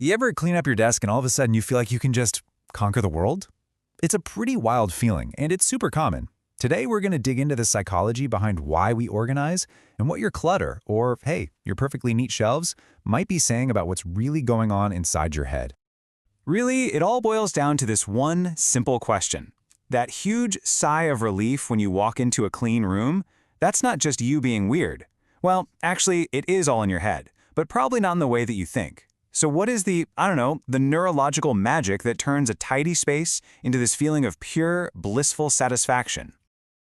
You ever clean up your desk and all of a sudden you feel like you can just conquer the world? It's a pretty wild feeling, and it's super common. Today, we're going to dig into the psychology behind why we organize and what your clutter, or hey, your perfectly neat shelves, might be saying about what's really going on inside your head. Really, it all boils down to this one simple question. That huge sigh of relief when you walk into a clean room, that's not just you being weird. Well, actually, it is all in your head, but probably not in the way that you think. So what is the neurological magic that turns a tidy space into this feeling of pure, blissful satisfaction?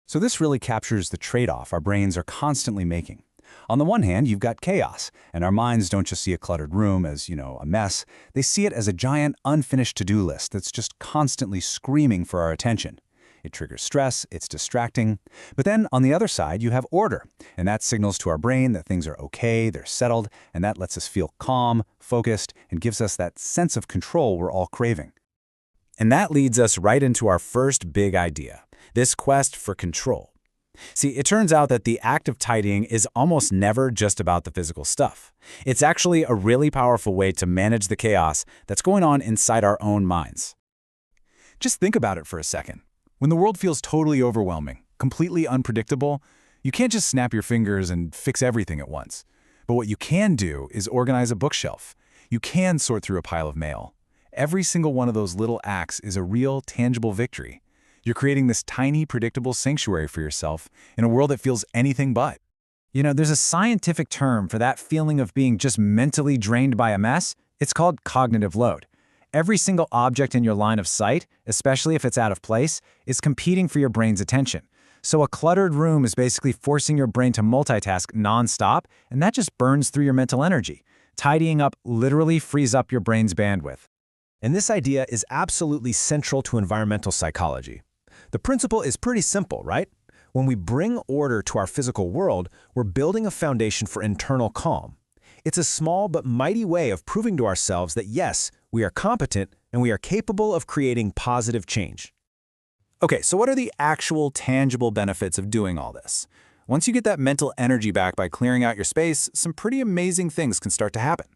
So this really captures the trade-off our brains are constantly making. On the one hand, you've got chaos, and our minds don't just see a cluttered room as, a mess. They see it as a giant, unfinished to-do list that's just constantly screaming for our attention. It triggers stress, it's distracting. But then, on the other side, you have order, and that signals to our brain that things are okay, they're settled, and that lets us feel calm, focused, and gives us that sense of control we're all craving. And that leads us right into our first big idea, this quest for control. See, it turns out that the act of tidying is almost never just about the physical stuff. It's actually a really powerful way to manage the chaos that's going on inside our own minds. Just think about it for a second. When the world feels totally overwhelming, completely unpredictable, you can't just snap your fingers and fix everything at once. But what you can do is organize a bookshelf. You can sort through a pile of mail. Every single one of those little acts is a real, tangible victory. You're creating this tiny, predictable sanctuary for yourself in a world that feels anything but. There's a scientific term for that feeling of being just mentally drained by a mess. It's called cognitive load. Every single object in your line of sight, especially if it's out of place, is competing for your brain's attention. So a cluttered room is basically forcing your brain to multitask nonstop, and that just burns through your mental energy. Tidying up literally frees up your brain's bandwidth. And this idea is absolutely central to environmental psychology. The principle is pretty simple, right? When we bring order to our physical world, we're building a foundation for internal calm. It's a small but mighty way of proving to ourselves that yes, we are competent and we are capable of creating positive change. Okay, so what are the actual tangible benefits of doing all this? Once you get that mental energy back by clearing out your space, some pretty amazing things can start to happen.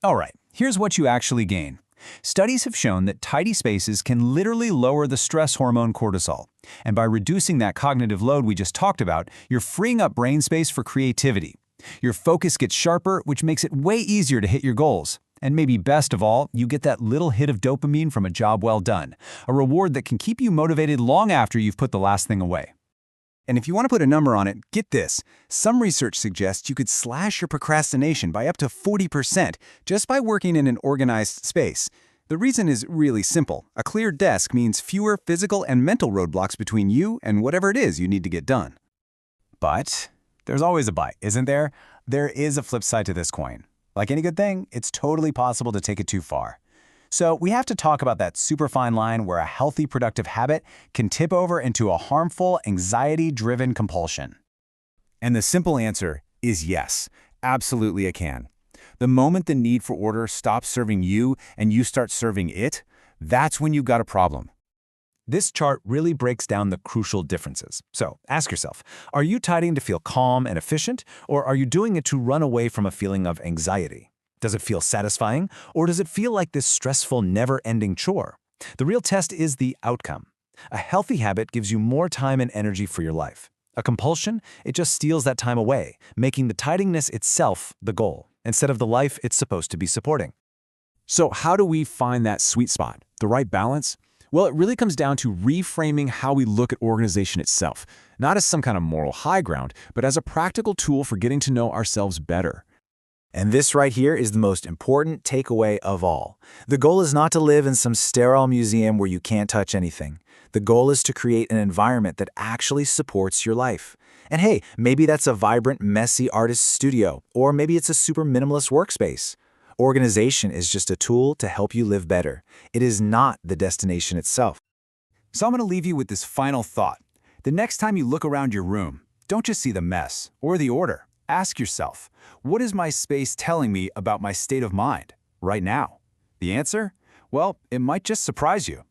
All right, here's what you actually gain. Studies have shown that tidy spaces can literally lower the stress hormone cortisol. And by reducing that cognitive load we just talked about, you're freeing up brain space for creativity. Your focus gets sharper, which makes it way easier to hit your goals. And maybe best of all, you get that little hit of dopamine from a job well done, a reward that can keep you motivated long after you've put the last thing away. And if you want to put a number on it, get this. Some research suggests you could slash your procrastination by up to 40% just by working in an organized space. The reason is really simple. A clear desk means fewer physical and mental roadblocks between you and whatever it is you need to get done. But there's always a but, isn't there? There is a flip side to this coin. Like any good thing, it's totally possible to take it too far. So we have to talk about that super fine line where a healthy, productive habit can tip over into a harmful, anxiety-driven compulsion. And the simple answer is yes, absolutely it can. The moment the need for order stops serving you and you start serving it, that's when you've got a problem. This chart really breaks down the crucial differences. So ask yourself, are you tidying to feel calm and efficient, or are you doing it to run away from a feeling of anxiety? Does it feel satisfying, or does it feel like this stressful, never-ending chore? The real test is the outcome. A healthy habit gives you more time and energy for your life. A compulsion, it just steals that time away, making the tidiness itself the goal, instead of the life it's supposed to be supporting. So how do we find that sweet spot, the right balance? Well, it really comes down to reframing how we look at organization itself, not as some kind of moral high ground, but as a practical tool for getting to know ourselves better. And this right here is the most important takeaway of all. The goal is not to live in some sterile museum where you can't touch anything. The goal is to create an environment that actually supports your life. And hey, maybe that's a vibrant, messy artist's studio, or maybe it's a super minimalist workspace. Organization is just a tool to help you live better. It is not the destination itself. So I'm going to leave you with this final thought. The next time you look around your room, don't just see the mess or the order. Ask yourself, what is my space telling me about my state of mind right now? The answer? Well, it might just surprise you.